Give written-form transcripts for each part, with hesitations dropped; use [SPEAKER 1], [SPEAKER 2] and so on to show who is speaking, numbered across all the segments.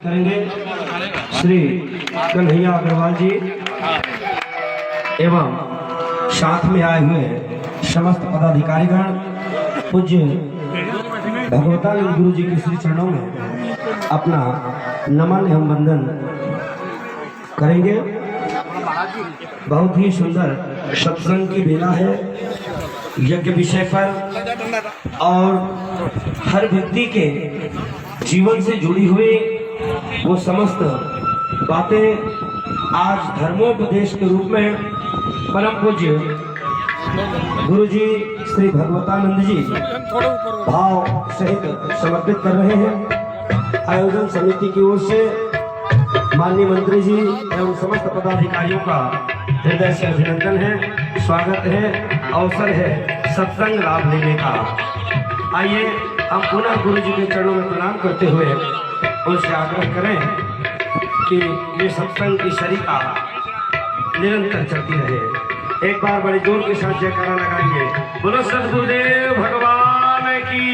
[SPEAKER 1] करेंगे श्री कन्हैया अग्रवाल जी एवं साथ में आए हुए समस्त पदाधिकारीगण पूज्य भगवतानंद गुरु जी के श्री चरणों में अपना नमन एवं वंदन करेंगे। बहुत ही सुंदर सत्संग की बेला है यज्ञ विषय पर और हर व्यक्ति के जीवन से जुड़ी हुई वो समस्त बातें आज धर्मोपदेश के रूप में परम पूज्य गुरु जी श्री भगवतानंद जी भाव सहित समर्पित कर रहे हैं। आयोजन समिति की ओर से माननीय मंत्री जी एवं समस्त पदाधिकारियों का हृदय से अभिनंदन है, स्वागत है, अवसर है सत्संग लाभ लेने का। आइए हम पुनः गुरु जी के चरणों में प्रणाम करते हुए उनसे आग्रह करें कि ये सत्संग की शरीका निरंतर चलती रहे। एक बार बड़े जोर के साथ जयकारा लगाएंगे। बोलो सद्गुरुदेव भगवान की,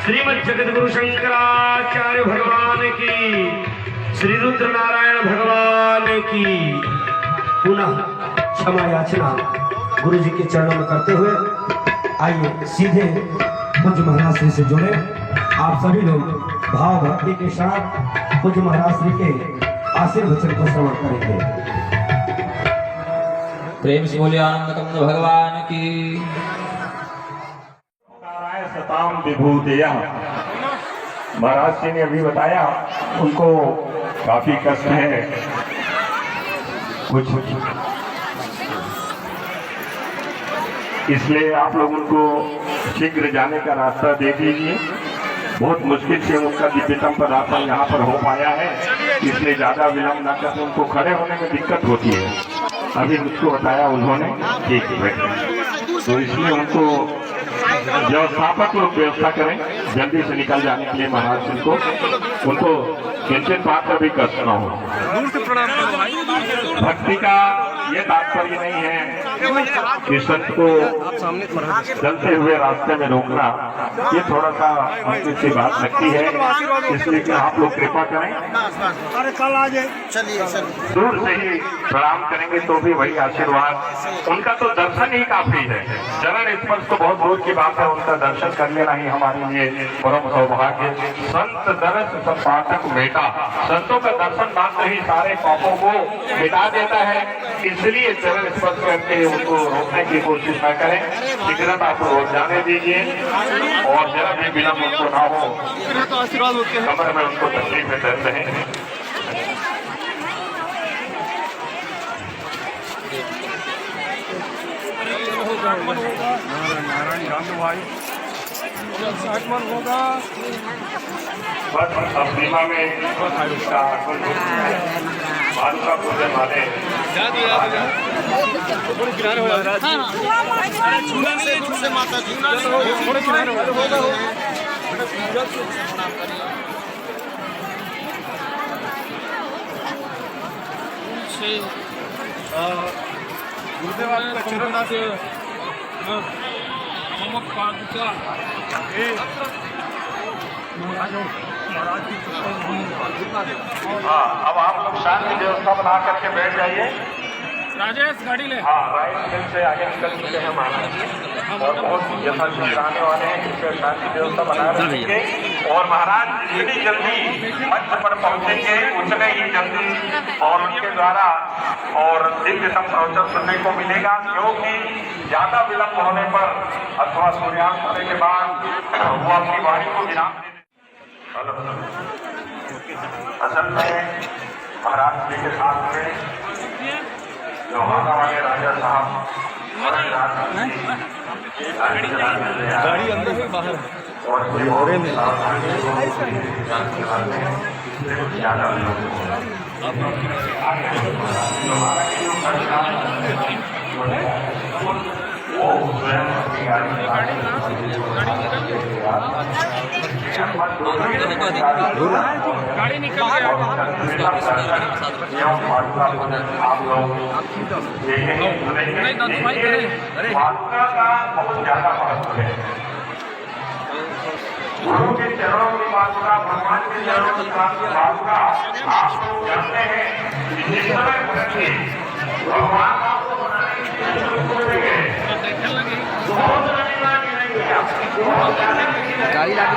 [SPEAKER 1] श्रीमद् जगतगुरु शंकराचार्य भगवान की, श्री रुद्र नारायण भगवान की। पुनः क्षमा याचना गुरु जी के चरणों में करते हुए आइए सीधे पूज्य महाराज श्री से जुड़े। आप सभी लोग भाव भक्ति के साथ पूज्य महाराज श्री के आशीर्वचन को श्रवण करेंगे।
[SPEAKER 2] प्रेम से बोलिए आनंद कंद भगवान की।
[SPEAKER 3] सताम विभूतिया महाराज जी ने अभी बताया उनको काफी कष्ट है, कुछ इसलिए आप लोग उनको शीघ्र जाने का रास्ता दे दीजिए। बहुत मुश्किल से उनका दिव्यतम पदार्पण यहाँ पर हो पाया है, इसलिए ज्यादा विलंब न करके उनको खड़े होने में दिक्कत होती है। अभी मुझको बताया उन्होंने ठीक है, तो इसलिए उनको व्यवस्थापक लोग व्यवस्था करें जल्दी से निकल जाने के लिए महाराज जी को, उनको किंचन बात का भी कष्ट न हो। भक्ति का ये तात्पर्य नहीं है कि संत को चलते हुए रास्ते में रोकना, ये थोड़ा सा मुश्किल सी बात लगती है, इसलिए कि आप लोग कृपा करें। दूर से ही प्रणाम करेंगे तो भी वही आशीर्वाद, उनका तो दर्शन ही काफी है। चरण स्पर्श तो बहुत दूर की बात है, उनका दर्शन कर लेना ही हमारे लिए परम सौभाग्य। संत दर्श सब पाठक बेटा, संतों का दर्शन मात्र ही सारे पापों को मिटा देता है, इसलिए चरण स्पर्श करके उनको रोकने की कोशिश न करें। शीघ्र आप रोक जाने दीजिए और जरा भी विलंब उनको ना हो, कमर में उनको तकलीफ में दर्द है। बस अब सीमा में मानसा पूजन वाले गुरुदेव चरण से हाँ, अब आप लोग शांति व्यवस्था बना करके बैठ जाइए।
[SPEAKER 4] राजेश गाड़ी ले।
[SPEAKER 3] हाँ, राइट से आगे निकल चुके हैं महाराज और बहुत यथाशीघ्र आने वाले हैं, इससे शांति व्यवस्था बना रखेंगे। और महाराज जितनी जल्दी मंच पर पहुंचेंगे उतने ही जल्दी और उनके द्वारा और दिव्यतम प्रवचन सुनने को मिलेगा, क्योंकि ज्यादा विलंब होने पर अथवा सूर्यास्त होने के बाद वो अपनी वाणी को विराम दे। असल में महाराज जी के साथ में लोहाना वाले राजा साहब
[SPEAKER 4] गाड़ी अंदर से बाहर
[SPEAKER 3] और
[SPEAKER 4] गाड़ी निकल गया।
[SPEAKER 3] आप लोग नहीं बहुत ज्यादा महत्व है। गुरु के चरणों की पादुका, भगवान के चरणों की पादुका आप लोग जानते हैं कि जिस समय भरत जी भगवान आपको बनाने के लिए शुरू हो गए बहुत धन्यवाद नहीं किया
[SPEAKER 2] गाड़ी
[SPEAKER 3] भाई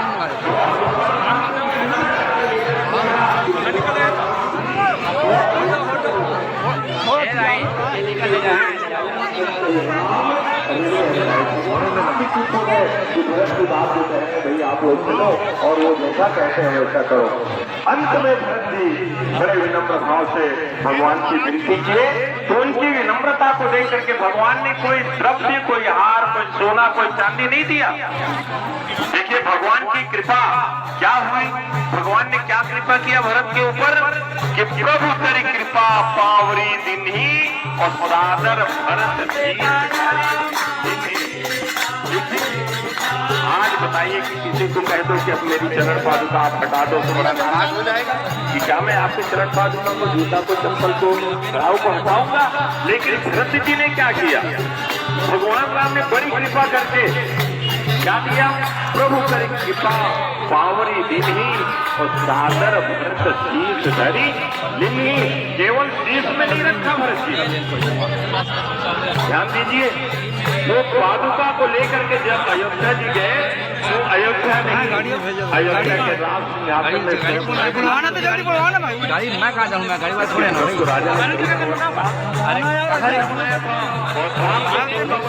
[SPEAKER 3] आप वो चलो और वो जैसा कहते हैं वैसा करो। अंत में भरत जी बड़े विनम्र भाव से भगवान की विनती किए, तो उनकी विनम्रता को देख करके भगवान ने कोई द्रव्य, कोई हार, कोई सोना, कोई चांदी नहीं दिया। देखिए भगवान की कृपा क्या हुई, भगवान ने क्या कृपा किया भरत के ऊपर कि प्रभु तेरी कृपा पावरी दिन ही और सादर भरत आज बताइए कि किसी को कह दो कि अब मेरी चरण पादुका आप हटा दो तो बड़ा नाराज हो जाएगा कि क्या मैं आपके चरण पादुका को, जूता को, चप्पल को, घाव को हटाऊंगा। लेकिन भरत जी ने क्या किया, भगवान राम ने बड़ी कृपा करके क्या दिया, प्रभु करी कृपा पावरी दीनी और सादर भरत शीश धरी लिनी। केवल शीश में नहीं रखा भरत जी, ध्यान दीजिए, वो पादुका को लेकर के जब अयोध्या जी गए तो अयोध्या नहीं, अयोध्या के राम सिंहासन में
[SPEAKER 4] बुलवाना तो जल्दी बुलवाना भाई।
[SPEAKER 2] गाड़ी मैं कहाँ जाऊँगा, गाड़ी वाले थोड़े ना
[SPEAKER 3] राजा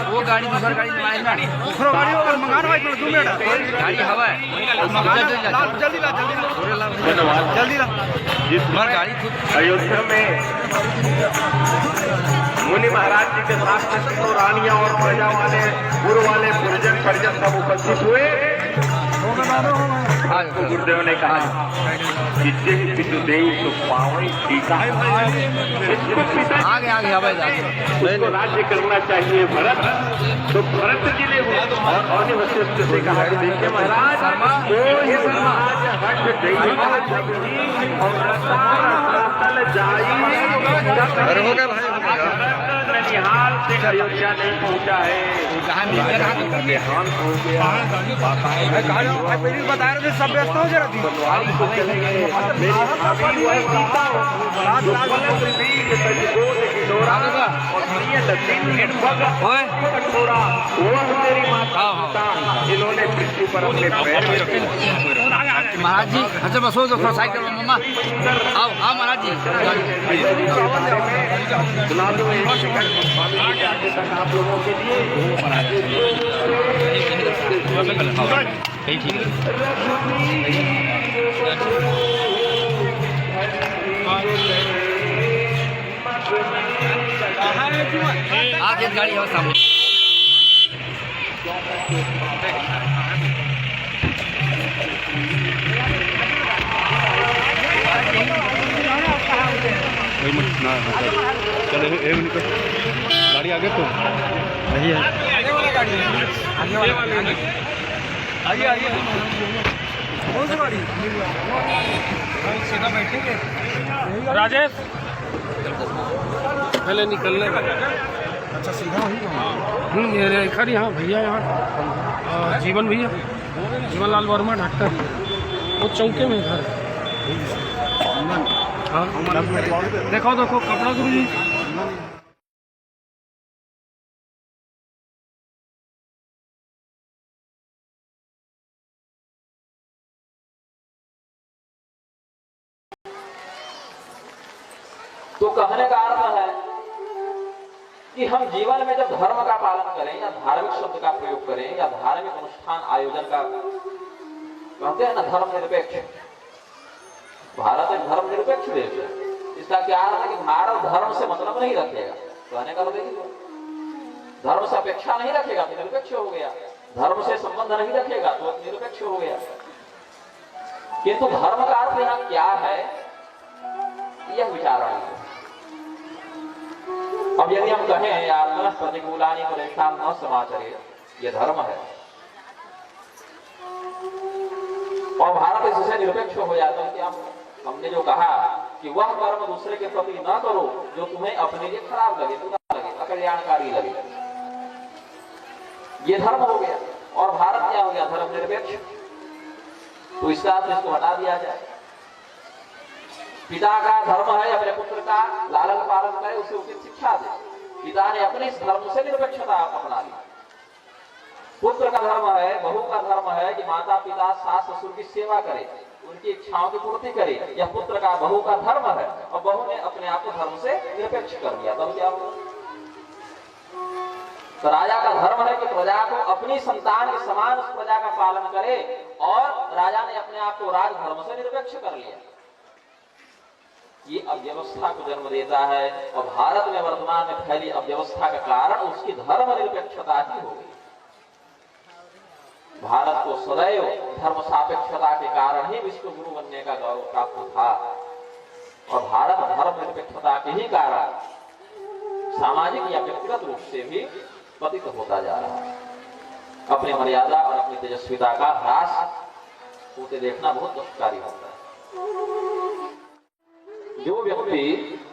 [SPEAKER 2] वो गाड़ी दूसरा गाड़ी लाए ना,
[SPEAKER 4] गाड़ी होकर मंगाना भाई, 2 मिनट
[SPEAKER 2] गाड़ी हवा है
[SPEAKER 4] जल्दी ला
[SPEAKER 3] धन्यवाद।
[SPEAKER 4] जल्दी ला।
[SPEAKER 3] जिस
[SPEAKER 2] गाड़ी
[SPEAKER 3] अयोध्या में मुनि महाराज जी के साथ में तीनों रानियां और प्रजा वाले, गुरु वाले, परिजन सब उपस्थित हुए। तो गुरुदेव ने कहा कि तो पावई टीका
[SPEAKER 2] आगे आगे हवा
[SPEAKER 3] उसको राज्य करना चाहिए भरत। तो भरत जी ने और वशिष्ठ से कहा कि देखिए महाराज, कोई महाराज हट गई ननिहाल से अयोध्या नहीं पहुंचा है, देहांत हो गया।
[SPEAKER 4] बता रहे थे सब व्यस्त हो जरा थी।
[SPEAKER 3] बनवारी को चले गए, मेरी भाभी वह सीता जो पलक बीज तजगोद की डोरा और प्रिय लतीन कठोरा वह मेरी माता सीता, इन्होंने पृथ्वी पर अपने पैर रखे।
[SPEAKER 2] महाराज जी अच्छा बसो तो साइकिल में मम्मा आओ आओ महाराज जी
[SPEAKER 3] बुला दो एक सेकंड आगे तक आप लोगों के लिए।
[SPEAKER 2] आगे गाड़ी और सामने
[SPEAKER 5] चलो गाड़ी आगे तो नहीं है,
[SPEAKER 4] आगे वाला गाड़ी है, आगे वाला आइए कौन सी गाड़ी सीधा बैठेंगे राजेश पहले निकलने का। अच्छा सीधा वही ये रेखा यहाँ भैया, यहाँ जीवन भैया, जीवन लाल वर्मा डॉक्टर, वो चौके में घर। हाँ देखो देखो कपड़ा गुरु जी।
[SPEAKER 2] तो कहने का अर्थ है कि हम जीवन में जब धर्म का पालन करें या धार्मिक शब्द का प्रयोग करें या धार्मिक अनुष्ठान आयोजन का, कहते हैं ना धर्म निरपेक्ष, भारत एक धर्म निरपेक्ष देश है। इसका क्या अर्थ है कि भारत धर्म से मतलब नहीं रखेगा, कहने का देखिए धर्म से अपेक्षा नहीं रखेगा तो निरपेक्ष हो गया, धर्म से संबंध नहीं रखेगा तो निरपेक्ष हो गया। किंतु धर्म का अर्थ यहाँ क्या है यह विचार है। अब यदि हम कहें यार प्रतिकूलानि परेशान न समाचरे, यह धर्म है और भारत इससे निरपेक्ष हो जाता है कि हमने जो कहा कि वह कर्म दूसरे के प्रति न करो जो तुम्हें अपने लिए खराब लगे, बुरा लगे, अकल्याणकारी लगे, ये धर्म हो गया। और भारत क्या हो गया, धर्म निरपेक्ष। तो इसका अर्थ इसको हटा दिया जाए। पिता का धर्म है अपने पुत्र का लालन पालन करे, उसे उचित शिक्षा दे। पिता ने अपने इस धर्म से निरपेक्षता अपना ली। पुत्र का धर्म है, बहू का धर्म है कि माता पिता सास ससुर की सेवा करे, उनकी इच्छाओं की पूर्ति करे। यह पुत्र का बहू का धर्म है। और बहू ने अपने आप को धर्म से निरपेक्ष कर लिया, तब क्या हुआ? तो राजा का धर्म है कि प्रजा को अपनी संतान के समान उस प्रजा का पालन करे, और राजा ने अपने आप को राज धर्म से निरपेक्ष कर लिया। ये अव्यवस्था को जन्म देता है, और भारत में वर्तमान में फैली अव्यवस्था का कारण उसकी धर्म निरपेक्षता ही हो गई। भारत को सदैव धर्म सापेक्षता के कारण ही विश्व गुरु बनने का गौरव प्राप्त था, और भारत धर्म निरपेक्षता के ही कारण सामाजिक या व्यक्तिगत रूप से भी पतित होता जा रहा है। अपनी मर्यादा और अपनी तेजस्विता का ह्रास होते देखना बहुत दुखकारी होता है। जो व्यक्ति,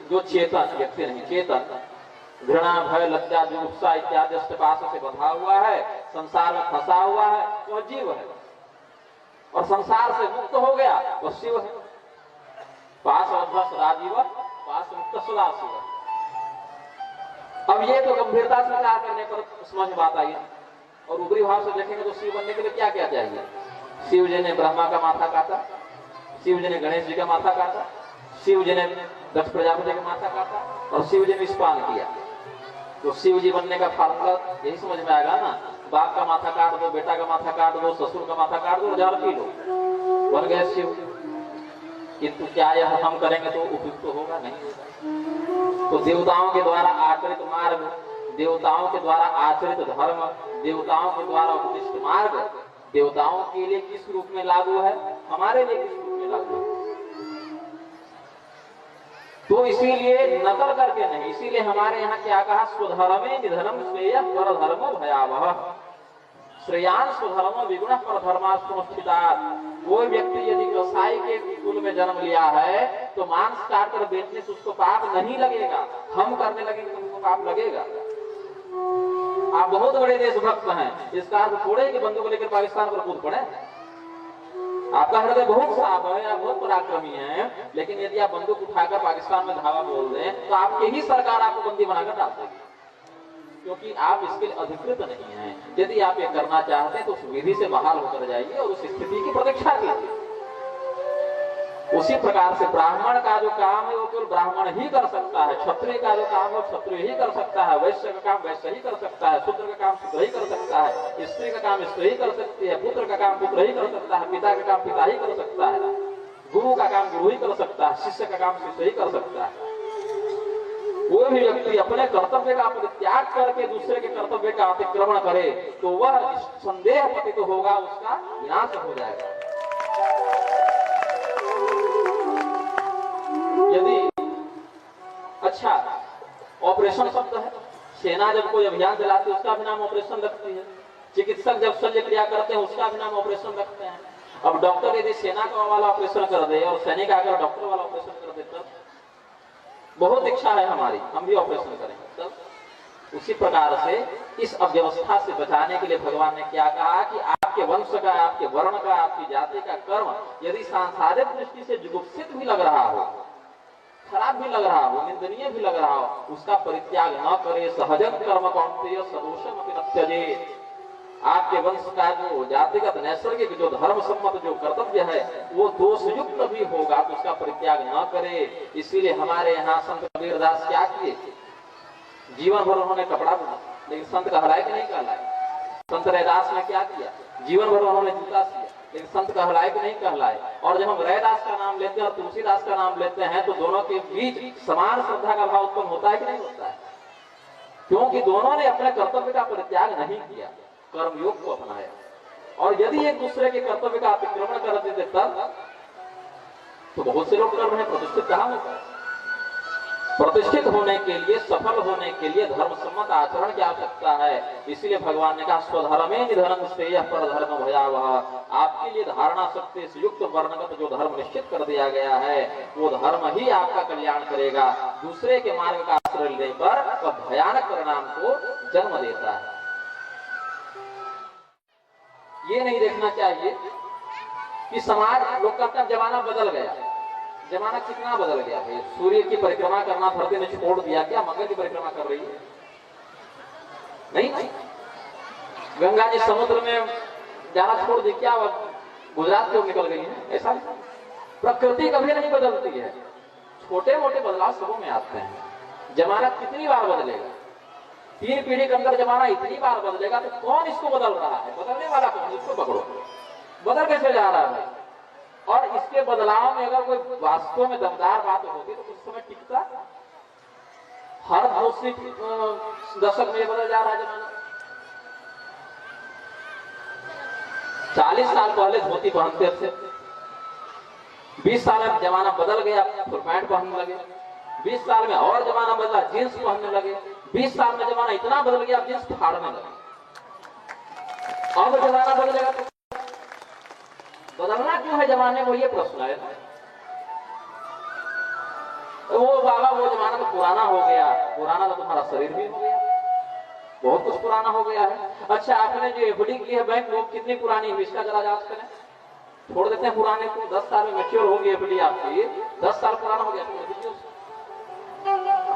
[SPEAKER 2] जो चेतन व्यक्ति नहीं, चेतन घृणा, भय, लज्जा, जुगुप्सा इत्यादि अष्टपाशों से बंधा हुआ है, संसार में फंसा हुआ है, वह जीव है। और संसार से मुक्त हो गया वह शिव है। पास अध्वस राजीव, पास मुक्त सदा शिव। अब ये तो गंभीरता से विचार करने पर समझ बात आई। और ऊपरी भाव से देखेंगे तो शिव बनने के लिए क्या क्या चाहिए? शिव जी ने ब्रह्मा का माथा काटा, शिव जी ने गणेश जी का माथा काटा, शिव जी ने दक्ष प्रजापति का माथा काटा, और शिव जी ने विषपान किया। तो शिव जी बनने का फार्मूला यही समझ में आएगा ना। बाप का माथा काट दो, बेटा का माथा काट दो, ससुर का माथा काट दो, जल पी लो, बन गए शिव। किंतु क्या यह हम करेंगे तो उपयुक्त तो होगा? नहीं होगा। तो देवताओं के द्वारा आचरित मार्ग, देवताओं के द्वारा आचरित धर्म, देवताओं के द्वारा उपदिष्ट मार्ग देवताओं के लिए किस रूप में लागू है, हमारे लिए किस रूप में लागू है? तो इसीलिए नकल करके नहीं, इसीलिए हमारे यहाँ क्या कहा? स्वधर्मे निधनम श्रेय परधर्मो भयावह। श्रेयान स्वधर्म विगुण परधर्मास्थितात्। कोई व्यक्ति यदि व्यवसाय के कुल में जन्म लिया है तो मांस काट कर बेचने से उसको पाप नहीं लगेगा, हम करने लगेंगे तो उसको पाप लगेगा। आप बहुत बड़े देशभक्त हैं, इसका अर्थ थोड़े कि बंदूक लेकर पाकिस्तान पर कूद पड़े। आपका हृदय बहुत साफ है, आप बहुत पराक्रमी हैं, लेकिन यदि आप बंदूक उठाकर पाकिस्तान में धावा बोल दें तो आपकी ही सरकार आपको बंदी बनाकर डाल देगी, क्योंकि आप इसके लिए अधिकृत नहीं हैं। यदि आप ये करना चाहते हैं तो उस विधि से बहाल होकर जाइए और उस स्थिति की प्रतीक्षा कीजिए। उसी प्रकार से ब्राह्मण का जो काम है वो केवल ब्राह्मण ही कर सकता है, क्षत्रिय का जो काम है वो क्षत्रिय ही कर सकता है, वैश्य का काम वैश्य ही कर सकता है, शूद्र का काम शूद्र ही कर सकता है, स्त्री का काम स्त्री ही कर सकती है, पुत्र का काम पुत्र ही कर सकता है, पिता का काम पिता ही कर सकता है, गुरु का काम गुरु ही कर सकता है, शिष्य का काम शिष्य ही कर सकता है। कोई भी व्यक्ति अपने कर्तव्य का परित्याग करके दूसरे के कर्तव्य का अतिक्रमण करे तो वह संदेह पतित होगा, उसका विनाश हो जाएगा। यदि अच्छा ऑपरेशन शब्द है, सेना जब कोई अभियान चलाती है उसका भी नाम ऑपरेशन रखती है, चिकित्सक जब शल्य क्रिया करते हैं उसका भी नाम ऑपरेशन रखते हैं। अब डॉक्टर यदि सेना का वाला ऑपरेशन कर दे और सैनिक आकर डॉक्टर वाला ऑपरेशन कर दे तब बहुत इच्छा है हमारी, हम भी ऑपरेशन करेंगे तब। उसी प्रकार से इस अव्यवस्था से बचाने के लिए भगवान ने क्या कहा कि आपके वंश का, आपके वर्ण का, आपकी जाति का कर्म यदि सांसारिक दृष्टि से जुगुप्सित भी लग रहा हो, खराब भी लग रहा हो, निंदनीय भी लग रहा हो, उसका परित्याग न करे। सहजन कर्म कौन्तेय सदोषम अपि न त्यजेत्। आपके वंश का जो जातिगत नैसर्गिक जो धर्म सम्मत जो कर्तव्य है वो दोषयुक्त भी होगा तो उसका परित्याग न करे। इसीलिए हमारे यहाँ संत कबीरदास क्या किए? जीवन भर उन्होंने कपड़ा बुना, लेकिन संत कहलाए कि नहीं कहलाए? संत रैदास ने क्या किया? जीवन भर उन्होंने जूता सिया, लेकिन संत कहलाए कि नहीं कहलाए? और जब हम रैदास का नाम लेते हैं और तुलसीदास का नाम लेते हैं तो दोनों के बीच समान श्रद्धा का भाव उत्पन्न होता है कि नहीं होता है? क्योंकि दोनों ने अपने कर्तव्य का परित्याग नहीं किया, कर्मयोग को अपनाया। और यदि एक दूसरे के कर्तव्य का अतिक्रमण कर देते तब तो बहुत से लोग कर रहे हैं, प्रतिष्ठित कहाँ होता है? प्रतिष्ठित होने के लिए, सफल होने के लिए धर्म सम्मत आचरण की आवश्यकता है। इसलिए भगवान ने कहा स्वधर्मे निधनम श्रेयः परधर्म भयावह। आपके लिए धारणा शक्ति से युक्त वर्णगत जो धर्म निश्चित कर दिया गया है वो धर्म ही आपका कल्याण करेगा। दूसरे के मार्ग का आश्रय लेने पर वह भयानक परिणाम को जन्म देता है। ये नहीं देखना चाहिए कि समाज लोग कहते हैं जमाना बदल गया। जमाना कितना बदल गया भाई? सूर्य की परिक्रमा करना धरती ने छोड़ दिया, क्या मंगल की परिक्रमा कर रही है? नहीं नहीं। गंगा जी समुद्र में जाना छोड़ दी, क्या गुजरात की ओर निकल गई है? ऐसा नहीं। प्रकृति कभी नहीं बदलती है, छोटे मोटे बदलाव सबों में आते हैं। जमाना कितनी बार बदलेगा? 3 पीढ़ी के अंदर जमाना इतनी बार बदलेगा तो कौन इसको बदल रहा है? बदलने वाला कौन? इसको पकड़ो। बदल कैसे जा रहा है? और इसके बदलाव में अगर कोई वास्तव में दमदार बात होती तो कुछ समय टिकता। हर दूसरी दशक में बदल जा रहा है जमाना। 40 साल पहले धोती पहनते थे, 20 साल में जमाना बदल गया, फुल पैंट पहनने लगे। 20 साल में और जमाना बदला, जींस पहनने लगे। 20 साल में जमाना इतना बदल गया, जींस फाड़ने लगे। अब जमाना बदलेगा तो बदलना क्यों है जमाने को? ये प्रश्न है। तो वो बाबा वो जमाना तो पुराना हो गया। पुराना तो तुम्हारा शरीर भी हो गया, बहुत कुछ पुराना हो गया है। अच्छा, आपने जो एफडी की है बैंक, वो कितनी पुरानी है इसका जरा जांच करें। छोड़ देते हैं पुराने को। 10 साल में मैच्योर होगी एफडी आपकी, 10 साल पुराना हो गया छोड़ दीजिए।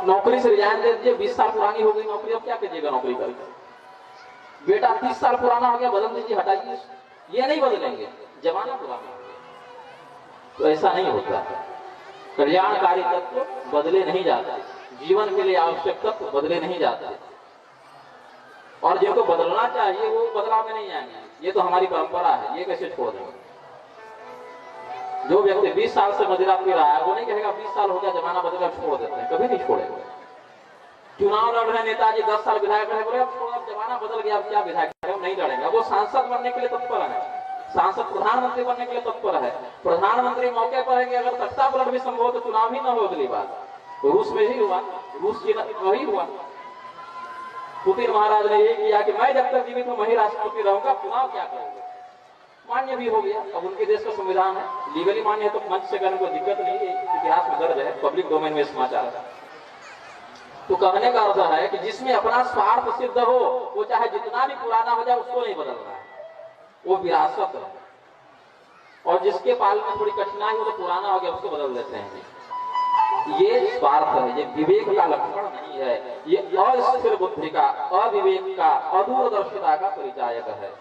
[SPEAKER 2] नौकरी से रिजाइन दे दीजिए, 20 साल पुरानी हो गई नौकरी, अब क्या कीजिएगा नौकरी करके? बेटा 30 साल पुराना हो गया, बदल दीजिए, हटाइए। ये नहीं बदलेंगे, जमाना पुराना हो गया। तो ऐसा नहीं होता। कल्याणकारी तत्व बदले नहीं जाते, जीवन के लिए आवश्यक तत्व बदले नहीं जाते, और जिनको बदलना चाहिए वो बदलाव में नहीं आएंगे। ये तो हमारी परंपरा है, ये कैसे छोड़ देंगे? जो व्यक्ति 20 साल से मदिरा पी रहा है वो नहीं कहेगा 20 साल हो गया जमाना बदला छोड़ देते हैं, कभी नहीं छोड़ेगा। चुनाव लड़ रहे नेताजी 10 साल विधायक रहे, बोले अब छोड़ो, अब जमाना बदल गया, अब क्या विधायक हम नहीं लड़ेंगे। वो सांसद बनने के लिए तत्पर है, सांसद प्रधानमंत्री बनने के लिए तत्पर है। प्रधानमंत्री मौके पर है कि अगर तख्ता पलट भी संभव तो चुनाव ही न हो अगली बार। रूस में ही हुआ, रूस की वही हुआ। पुतिन महाराज ने ये किया कि मैं जब तक जीवित हूं वही राष्ट्रपति रहूंगा, चुनाव क्या करूंगा। मान्य भी हो गया। अब उनके देश का संविधान है, लीगली मान्य है, तो मंच से करने को दिक्कत नहीं है, इतिहास में दर्ज है, पब्लिक डोमेन में समाचार है। तो कहने का अर्थ है कि जिसमें अपना स्वार्थ सिद्ध हो, वो चाहे जितना भी पुराना हो जाए उसको नहीं बदलना है, वो विरासत है। और जिसके पालन में थोड़ी कठिनाई हो तो पुराना हो गया उसको बदल देते हैं। ये स्वार्थ है, ये विवेक का लक्षण नहीं है, ये अस्थिर बुद्धि का, अविवेक का, अदूरदर्शिता का परिचायक है।